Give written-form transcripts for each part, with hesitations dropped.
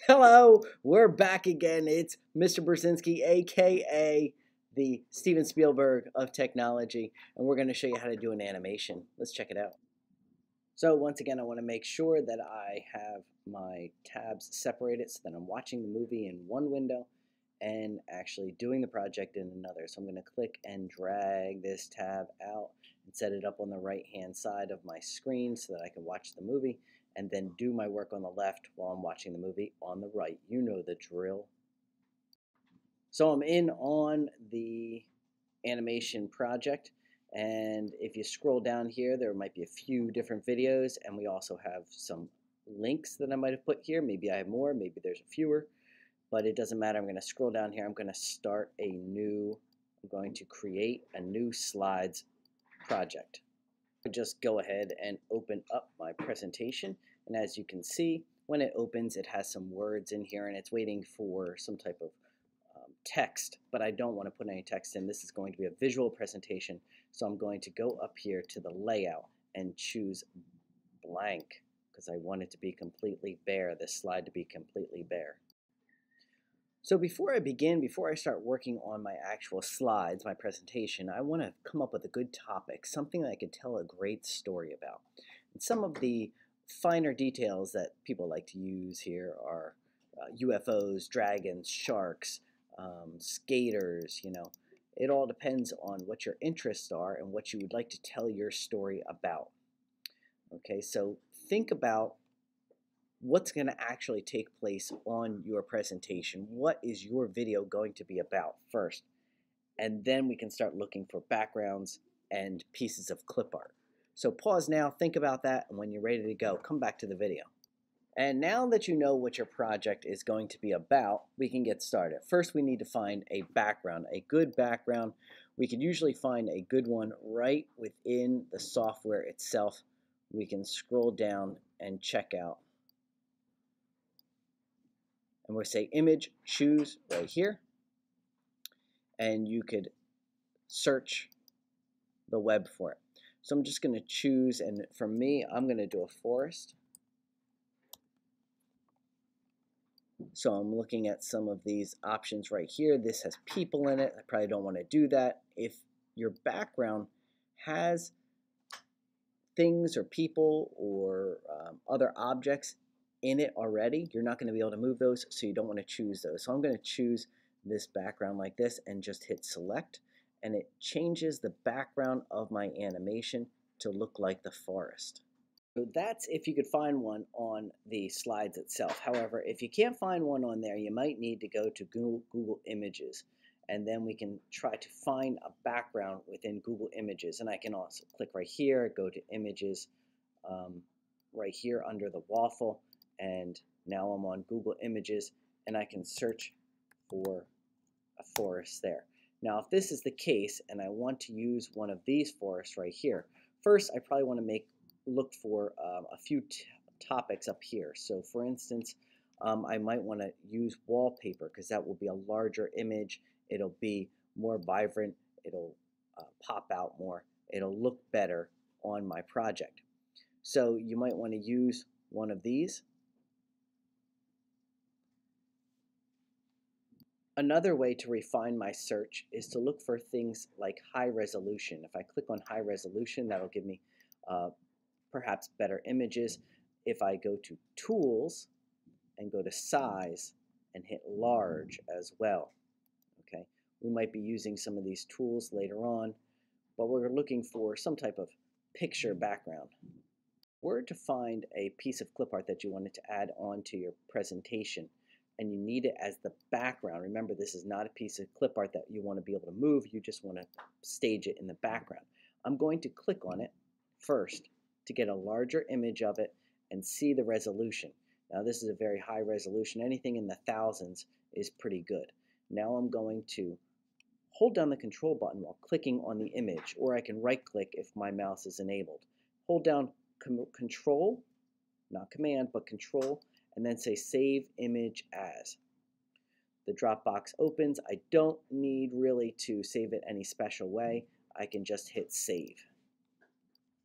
Hello, we're back again. It's Mr. Brzezinski, aka the Steven Spielberg of technology, and we're going to show you how to do an animation. Let's check it out. So once again, I want to make sure that I have my tabs separated so that I'm watching the movie in one window and actually doing the project in another. So I'm going to click and drag this tab out and set it up on the right hand side of my screen so that I can watch the movie and then do my work on the left while I'm watching the movie on the right. You know the drill. So I'm in on the animation project, and if you scroll down here there might be a few different videos, and we also have some links that I might have put here. Maybe I have more, maybe there's fewer, but it doesn't matter. I'm going to scroll down here. I'm going to create a new slides project. Just go ahead and open up my presentation, and as you can see, when it opens it has some words in here and it's waiting for some type of text, but I don't want to put any text in. This is going to be a visual presentation, so I'm going to go up here to the layout and choose blank because I want it to be completely bare, this slide to be completely bare. So before I start working on my actual slides, my presentation, I want to come up with a good topic, something that I could tell a great story about. And some of the finer details that people like to use here are UFOs, dragons, sharks, skaters, It all depends on what your interests are and what you would like to tell your story about. Okay, so think about what's going to actually take place on your presentation. What is your video going to be about first? And then we can start looking for backgrounds and pieces of clip art. So pause now, think about that, and when you're ready to go, come back to the video. And now that you know what your project is going to be about, we can get started. First, we need to find a background, a good background. We can usually find a good one right within the software itself. We can scroll down and check out. And we'll say image, choose right here. And you could search the web for it. So I'm just going to choose, and for me, I'm going to do a forest. So I'm looking at some of these options right here. This has people in it. I probably don't want to do that. If your background has things or people or other objects in it already, you're not going to be able to move those, so you don't want to choose those. So I'm going to choose this background like this and just hit select, and it changes the background of my animation to look like the forest. So that's if you could find one on the slides itself. However, if you can't find one on there, you might need to go to Google Images, and then we can try to find a background within Google Images. And I can also click right here, go to Images, right here under the waffle, and now I'm on Google Images, and I can search for a forest there. Now, if this is the case, and I want to use one of these forests right here, first I probably want to look for a few topics up here. So for instance, I might want to use wallpaper because that will be a larger image. It'll be more vibrant. It'll pop out more. It'll look better on my project. So you might want to use one of these. Another way to refine my search is to look for things like high resolution. If I click on high resolution, that'll give me perhaps better images. If I go to tools and go to size and hit large as well, okay, we might be using some of these tools later on, but we're looking for some type of picture background. Were to find a piece of clip art that you wanted to add on to your presentation, and you need it as the background. Remember, this is not a piece of clip art that you want to be able to move. You just want to stage it in the background. I'm going to click on it first to get a larger image of it and see the resolution. Now this is a very high resolution. Anything in the thousands is pretty good. Now I'm going to hold down the control button while clicking on the image, or I can right click if my mouse is enabled. Hold down control, not command, but control, and then say save image as. The drop box opens. I don't need really to save it any special way. I can just hit save.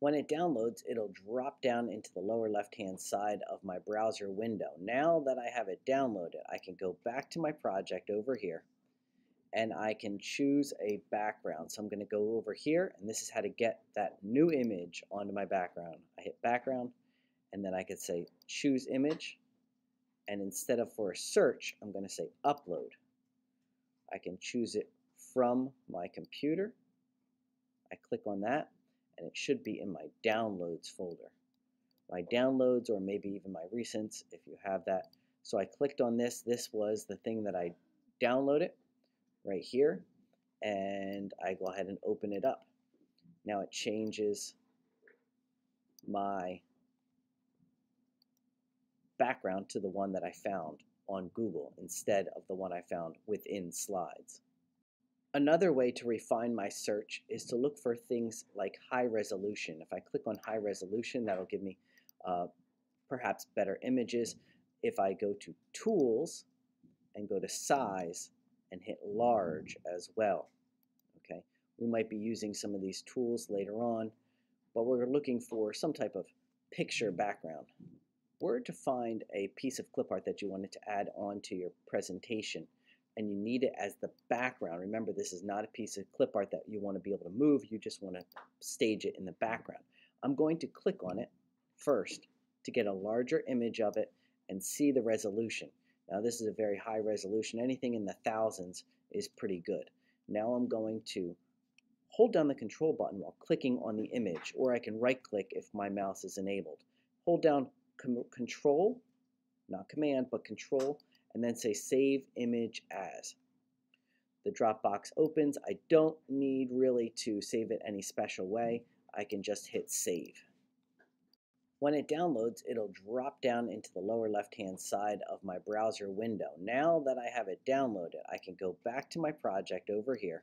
When it downloads, it'll drop down into the lower left-hand side of my browser window. Now that I have it downloaded, I can go back to my project over here and I can choose a background. So I'm going to go over here, and this is how to get that new image onto my background. I hit background, and then I could say choose image, and instead of for a search, I'm going to say upload. I can choose it from my computer. I click on that, and it should be in my downloads folder. My downloads, or maybe even my recents if you have that. So I clicked on this. This was the thing that I downloaded right here, and I go ahead and open it up. Now it changes my background to the one that I found on Google instead of the one I found within Slides. Another way to refine my search is to look for things like high resolution. If I click on high resolution, that'll give me perhaps better images. If I go to Tools and go to Size and hit Large as well, okay, we might be using some of these tools later on, but we're looking for some type of picture background. Were to find a piece of clip art that you wanted to add on to your presentation, and you need it as the background. Remember, this is not a piece of clip art that you want to be able to move. You just want to stage it in the background. I'm going to click on it first to get a larger image of it and see the resolution. Now, this is a very high resolution. Anything in the thousands is pretty good. Now I'm going to hold down the control button while clicking on the image, or I can right click if my mouse is enabled. Hold down Control, not Command, but Control, and then say Save Image As. The drop box opens. I don't need really to save it any special way. I can just hit Save. When it downloads, it'll drop down into the lower left-hand side of my browser window. Now that I have it downloaded, I can go back to my project over here,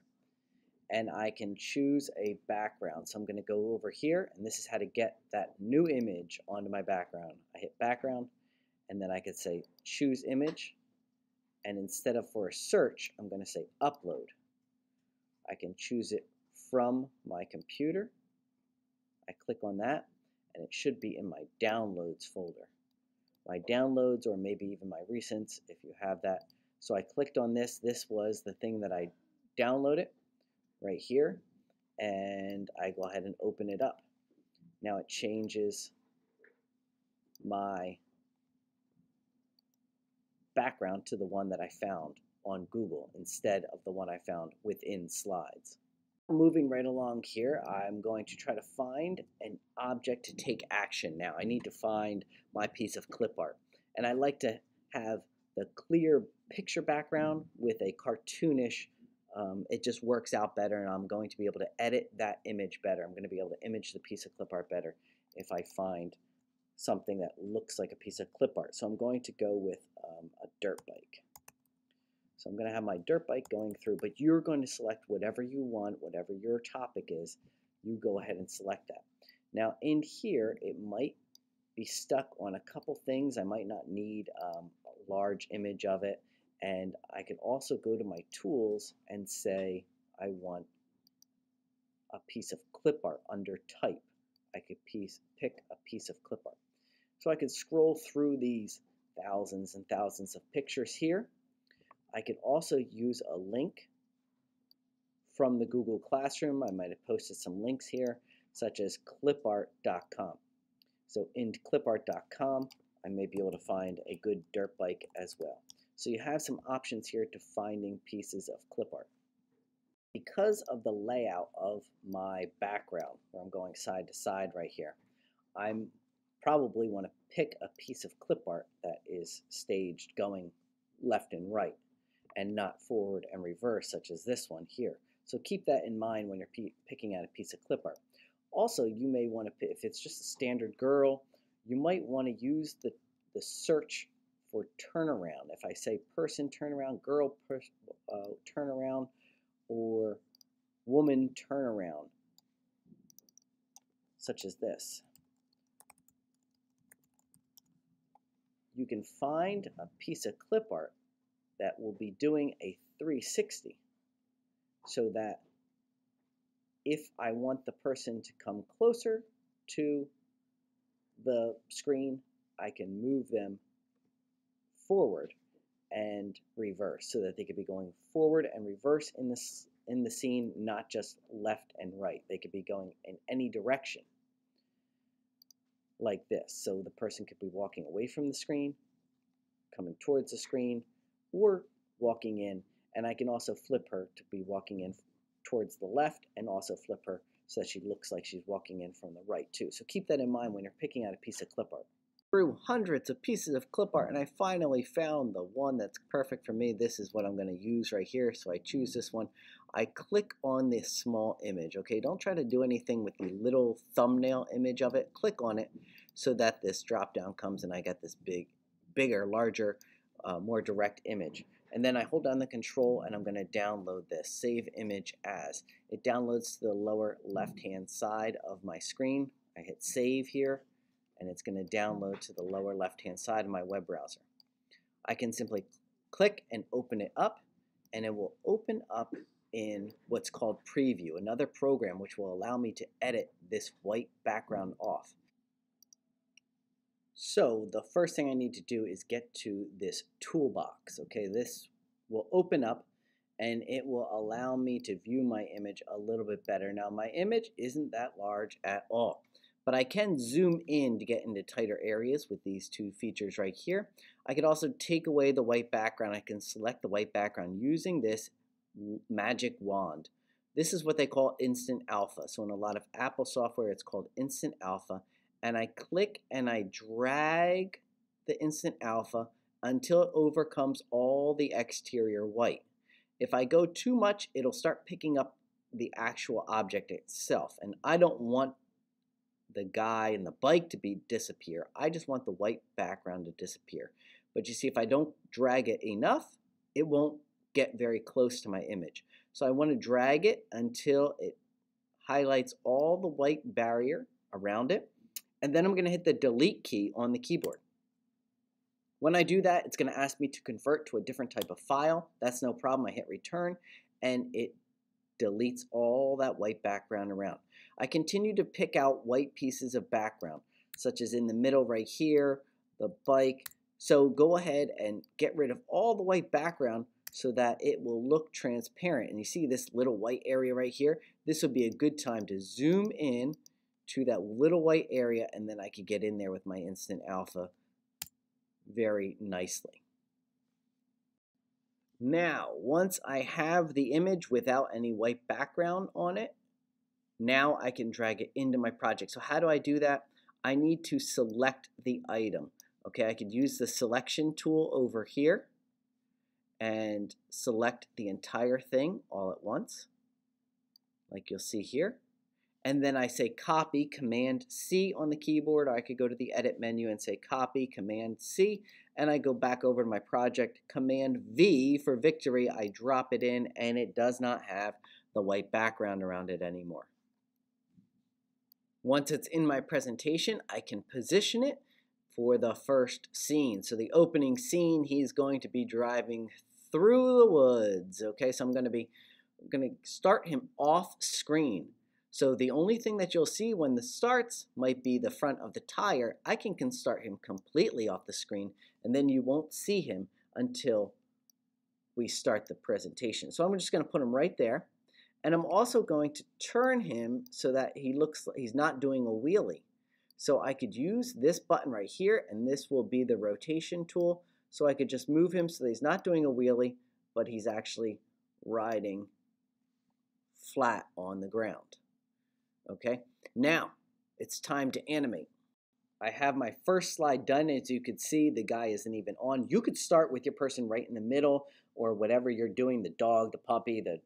and I can choose a background. So I'm going to go over here, and this is how to get that new image onto my background. I hit background, and then I could say choose image, and instead of for a search, I'm going to say upload. I can choose it from my computer. I click on that, and it should be in my downloads folder. My downloads, or maybe even my recents if you have that. So I clicked on this. This was the thing that I downloaded right here, and I go ahead and open it up. Now it changes my background to the one that I found on Google instead of the one I found within Slides. Moving right along here, I'm going to try to find an object to take action. Now I need to find my piece of clip art, and I like to have the clear picture background with a cartoonish. It just works out better, and I'm going to be able to edit that image better. I'm going to be able to image the piece of clip art better if I find something that looks like a piece of clip art. So I'm going to go with a dirt bike. So I'm going to have my dirt bike going through, but you're going to select whatever you want, whatever your topic is. You go ahead and select that. Now in here, it might be stuck on a couple things. I might not need a large image of it. And I could also go to my tools and say I want a piece of clip art under type. I could pick a piece of clip art. So I could scroll through these thousands and thousands of pictures here. I could also use a link from the Google Classroom. I might have posted some links here, such as clipart.com. So in clipart.com, I may be able to find a good dirt bike as well. So you have some options here to finding pieces of clip art. Because of the layout of my background, where I'm going side to side right here, I probably want to pick a piece of clip art that is staged going left and right and not forward and reverse, such as this one here. So keep that in mind when you're picking out a piece of clip art. Also, you may want to, if it's just a standard girl, you might want to use the search for turnaround. If I say person turnaround, girl turnaround, or woman turnaround, such as this, you can find a piece of clip art that will be doing a 360, so that if I want the person to come closer, to the screen, I can move them forward and reverse so that they could be going forward and reverse in the scene, not just left and right. They could be going in any direction like this. So the person could be walking away from the screen, coming towards the screen, or walking in. And I can also flip her to be walking in towards the left and also flip her so that she looks like she's walking in from the right too. So keep that in mind when you're picking out a piece of clip art. Through hundreds of pieces of clip art, and I finally found the one that's perfect for me. This is what I'm going to use right here. So I choose this one. I click on this small image. Okay, don't try to do anything with the little thumbnail image of it. Click on it so that this drop down comes and I get this bigger, larger, more direct image. And then I hold down the control and I'm going to download this. Save image as. It downloads to the lower left hand side of my screen. I hit save here, and it's going to download to the lower left hand side of my web browser. I can simply click and open it up, and it will open up in what's called Preview, another program which will allow me to edit this white background off. So the first thing I need to do is get to this toolbox. Okay, this will open up and it will allow me to view my image a little bit better. Now my image isn't that large at all, but I can zoom in to get into tighter areas with these two features right here. I could also take away the white background. I can select the white background using this magic wand. This is what they call instant alpha. So in a lot of Apple software, it's called instant alpha. And I click and I drag the instant alpha until it overcomes all the exterior white. If I go too much, it'll start picking up the actual object itself. And I don't want the guy and the bike to disappear. I just want the white background to disappear. But you see, if I don't drag it enough, it won't get very close to my image. So I want to drag it until it highlights all the white barrier around it. And then I'm going to hit the delete key on the keyboard. When I do that, it's going to ask me to convert to a different type of file. That's no problem. I hit return and it deletes all that white background around. I continue to pick out white pieces of background, such as in the middle right here, the bike. So go ahead and get rid of all the white background so that it will look transparent. And you see this little white area right here? This would be a good time to zoom in to that little white area, and then I could get in there with my instant alpha very nicely. Now, once I have the image without any white background on it, now I can drag it into my project. So how do I do that? I need to select the item. Okay, I could use the selection tool over here and select the entire thing all at once, like you'll see here. And then I say copy, Command C on the keyboard, or I could go to the edit menu and say copy, Command C, and I go back over to my project, Command V for victory. I drop it in and it does not have the white background around it anymore. Once it's in my presentation, I can position it for the first scene. So the opening scene, he's going to be driving through the woods. Okay, so I'm going to start him off screen. So the only thing that you'll see when this starts might be the front of the tire. I can start him completely off the screen, and then you won't see him until we start the presentation. So I'm just going to put him right there, and I'm also going to turn him so that he looks like he's not doing a wheelie. So I could use this button right here, and this will be the rotation tool. So I could just move him so that he's not doing a wheelie, but he's actually riding flat on the ground. Okay, now it's time to animate. I have my first slide done. As you can see, the guy isn't even on. You could start with your person right in the middle, or whatever you're doing, the dog, the puppy, the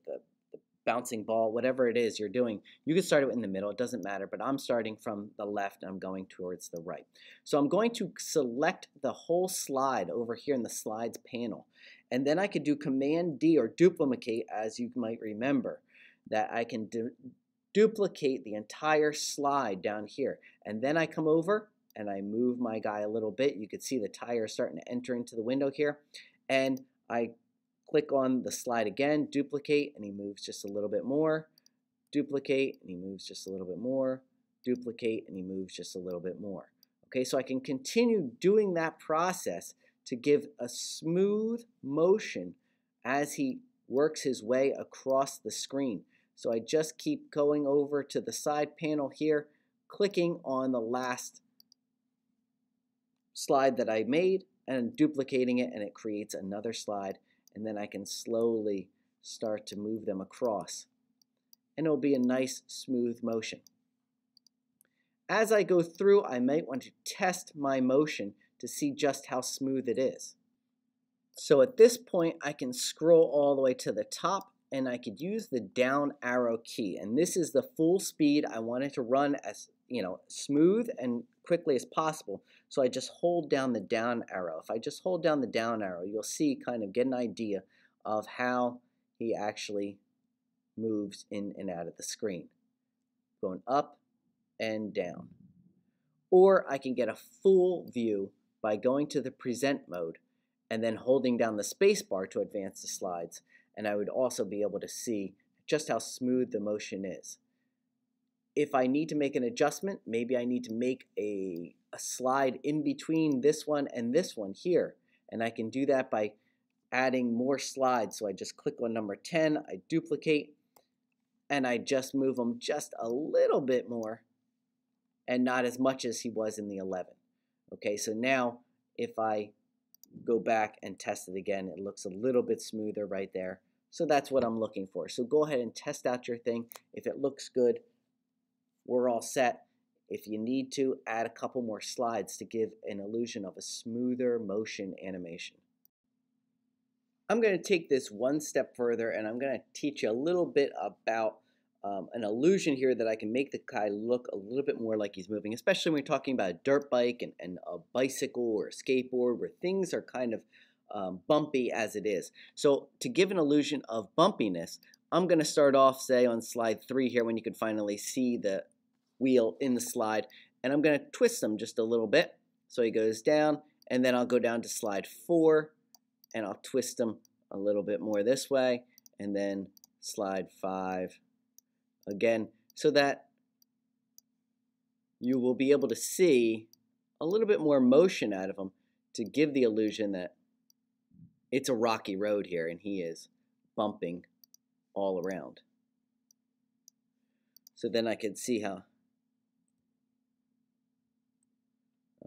bouncing ball, whatever it is you're doing. You can start it in the middle. It doesn't matter, but I'm starting from the left and I'm going towards the right. So I'm going to select the whole slide over here in the slides panel. And then I could do Command D or duplicate, as you might remember, that I can duplicate the entire slide down here, and then I come over and I move my guy a little bit. You can see the tire starting to enter into the window here, and I click on the slide again, duplicate, and he moves just a little bit more, duplicate, and he moves just a little bit more, duplicate, and he moves just a little bit more. Okay, so I can continue doing that process to give a smooth motion as he works his way across the screen. So I just keep going over to the side panel here, clicking on the last slide that I made and duplicating it, and it creates another slide, and then I can slowly start to move them across, and it'll be a nice smooth motion. As I go through, I might want to test my motion to see just how smooth it is. So at this point, I can scroll all the way to the top, and I could use the down arrow key, and this is the full speed. I want it to run as smooth and quickly as possible, so I just hold down the down arrow. If I just hold down the down arrow, you'll see, kind of get an idea of how he actually moves in and out of the screen, going up and down. Or I can get a full view by going to the present mode and then holding down the space bar to advance the slides, and I would also be able to see just how smooth the motion is. If I need to make an adjustment, maybe I need to make a slide in between this one and this one here, and I can do that by adding more slides. So I just click on number 10, I duplicate, and I just move them just a little bit more, and not as much as he was in the 11. Okay, so now if I go back and test it again, it looks a little bit smoother right there. So that's what I'm looking for. So go ahead and test out your thing. If it looks good, we're all set. If you need to, add a couple more slides to give an illusion of a smoother motion animation. I'm going to take this one step further, and I'm going to teach you a little bit about an illusion here that I can make the guy look a little bit more like he's moving, especially when we're talking about a dirt bike and a bicycle or a skateboard where things are kind of bumpy as it is. So to give an illusion of bumpiness, I'm going to start off, say, on slide 3 here when you can finally see the wheel in the slide, and I'm going to twist them just a little bit. So he goes down, and then I'll go down to slide 4, and I'll twist them a little bit more this way, and then slide 5 again, so that you will be able to see a little bit more motion out of them to give the illusion that it's a rocky road here and he is bumping all around. So then I can see how,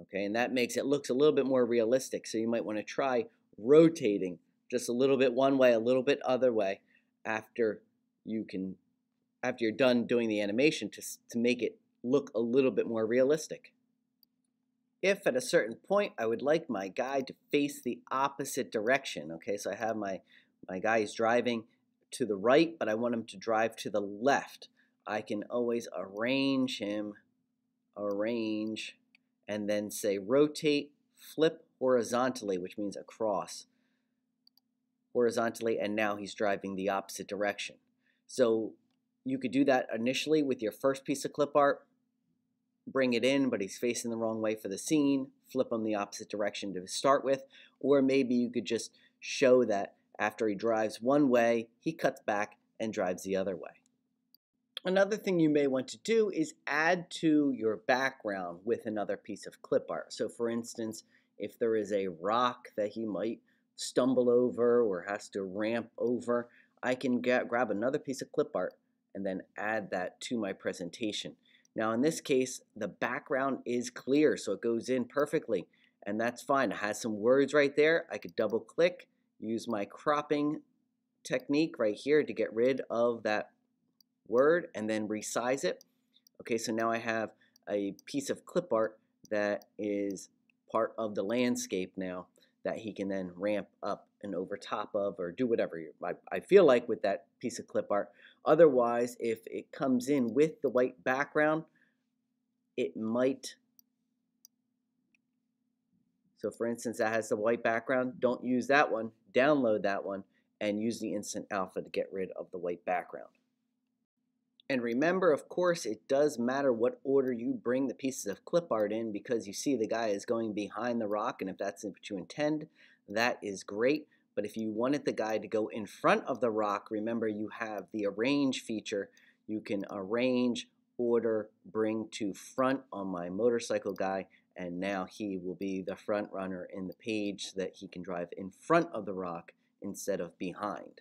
okay, and that makes it looks a little bit more realistic. So you might want to try rotating just a little bit one way, a little bit other way after you're done doing the animation to make it look a little bit more realistic. If at a certain point I would like my guy to face the opposite direction, okay, so I have my guy is driving to the right, but I want him to drive to the left, I can always arrange him, and then say rotate, flip horizontally, which means across horizontally, and now he's driving the opposite direction. So you could do that initially with your first piece of clip art, bring it in, but he's facing the wrong way for the scene, flip him the opposite direction to start with, or maybe you could just show that after he drives one way, he cuts back and drives the other way. Another thing you may want to do is add to your background with another piece of clip art. So for instance, if there is a rock that he might stumble over or has to ramp over, I can grab another piece of clip art and then add that to my presentation. Now in this case, the background is clear, so it goes in perfectly, and that's fine. It has some words right there. I could double click, use my cropping technique right here to get rid of that word and then resize it. Okay, so now I have a piece of clip art that is part of the landscape now that he can then ramp up and over top of, or do whatever I feel like with that piece of clip art. Otherwise, if it comes in with the white background, it might, so for instance, that has the white background, don't use that one, download that one, and use the instant alpha to get rid of the white background. And remember, of course, it does matter what order you bring the pieces of clip art in, because you see the guy is going behind the rock, and if that's what you intend, that is great. But if you wanted the guy to go in front of the rock, remember you have the arrange feature. You can arrange order bring to front on my motorcycle guy, and now he will be the front runner in the page so that he can drive in front of the rock instead of behind.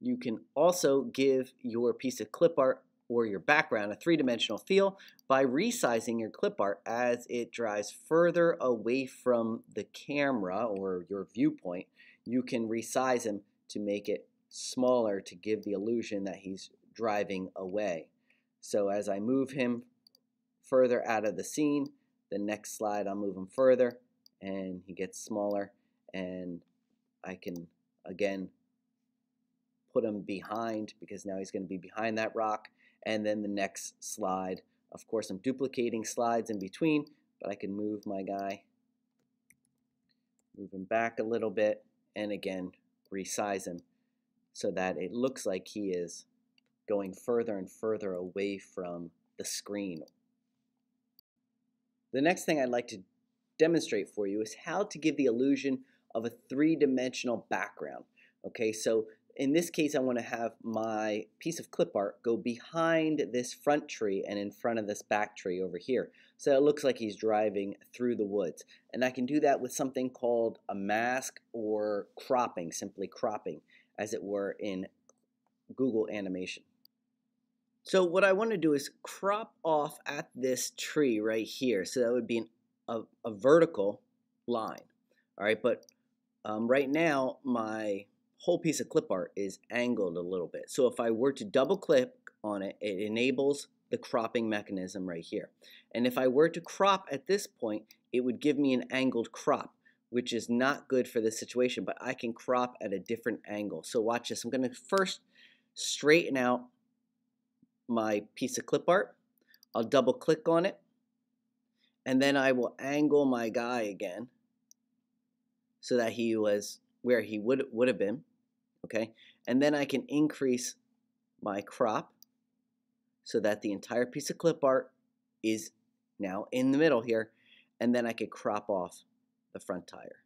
You can also give your piece of clip art or your background a three-dimensional feel by resizing your clip art as it drives further away from the camera or your viewpoint. You can resize him to make it smaller to give the illusion that he's driving away. So as I move him further out of the scene, the next slide I'll move him further and he gets smaller, and I can again put him behind because now he's going to be behind that rock. And then the next slide, of course I'm duplicating slides in between, but I can move my guy, move him back a little bit, and again resize him so that it looks like he is going further and further away from the screen. The next thing I'd like to demonstrate for you is how to give the illusion of a three-dimensional background. Okay, so in this case I want to have my piece of clip art go behind this front tree and in front of this back tree over here. So it looks like he's driving through the woods. And I can do that with something called a mask or cropping, simply cropping, as it were in Google Animation. So what I want to do is crop off at this tree right here. So that would be a vertical line. All right, but right now my whole piece of clip art is angled a little bit. So if I were to double click on it, it enables the cropping mechanism right here. And if I were to crop at this point, it would give me an angled crop, which is not good for this situation, but I can crop at a different angle. So watch this. I'm going to first straighten out my piece of clip art. I'll double click on it, and then I will angle my guy again so that he was where he would have been. Okay, and then I can increase my crop so that the entire piece of clip art is now in the middle here, and then I could crop off the front tire.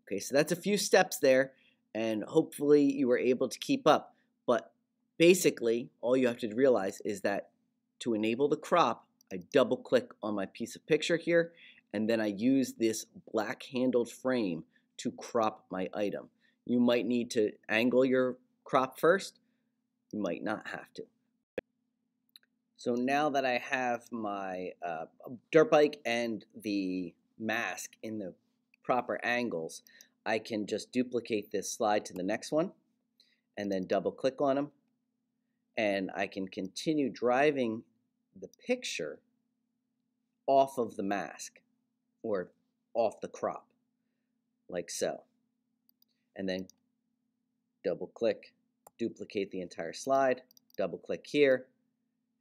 Okay, so that's a few steps there, and hopefully you were able to keep up. But basically, all you have to realize is that to enable the crop, I double click on my piece of picture here, and then I use this black handled frame to crop my item. You might need to angle your crop first. You might not have to. So now that I have my dirt bike and the mask in the proper angles, I can just duplicate this slide to the next one and then double click on them, and I can continue driving the picture off of the mask or off the crop, like so. And then double click, duplicate the entire slide, double click here,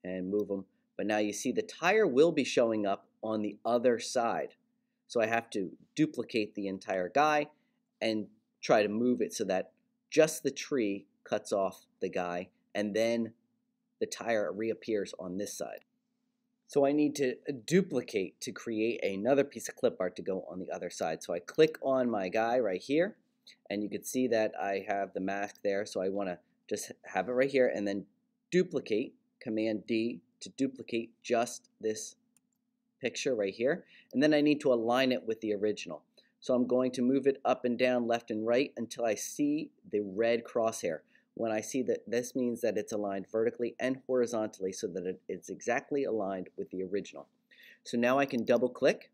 and move them. But now you see the tire will be showing up on the other side. So I have to duplicate the entire guy and try to move it so that just the tree cuts off the guy, and then the tire reappears on this side. So I need to duplicate to create another piece of clip art to go on the other side. So I click on my guy right here, and you can see that I have the mask there. So I want to just have it right here and then duplicate, Command D to duplicate just this picture right here. And then I need to align it with the original. So I'm going to move it up and down, left and right until I see the red crosshair. When I see that, this means that it's aligned vertically and horizontally so that it's exactly aligned with the original. So now I can double click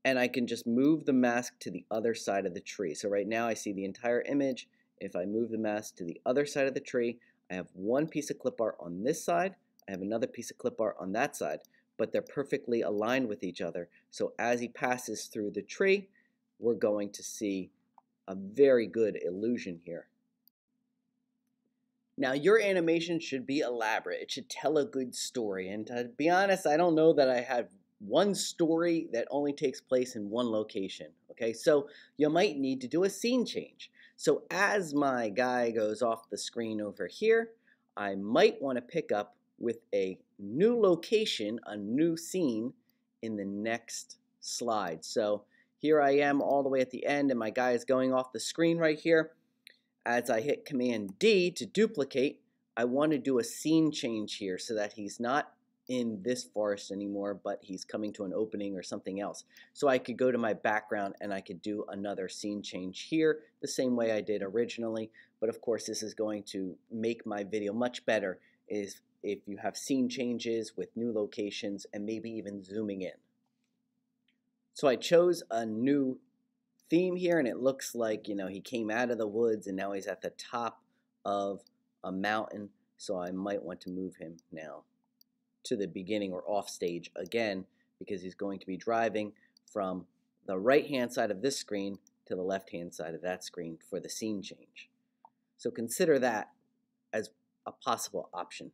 and I can just move the mask to the other side of the tree. So right now I see the entire image. If I move the mask to the other side of the tree, I have one piece of clip art on this side, I have another piece of clip art on that side, but they're perfectly aligned with each other. So as he passes through the tree, we're going to see a very good illusion here. Now, your animation should be elaborate. It should tell a good story. And to be honest, I don't know that I have one story that only takes place in one location. Okay, so you might need to do a scene change. So as my guy goes off the screen over here, I might want to pick up with a new location, a new scene in the next slide. So here I am all the way at the end, and my guy is going off the screen right here. As I hit Command D to duplicate, I want to do a scene change here so that he's not in this forest anymore, but he's coming to an opening or something else. So I could go to my background and I could do another scene change here the same way I did originally. But of course, this is going to make my video much better if you have scene changes with new locations and maybe even zooming in. So I chose a new theme here, and it looks like, he came out of the woods and now he's at the top of a mountain. So I might want to move him now to the beginning or off stage again, because he's going to be driving from the right hand side of this screen to the left hand side of that screen for the scene change. So consider that as a possible option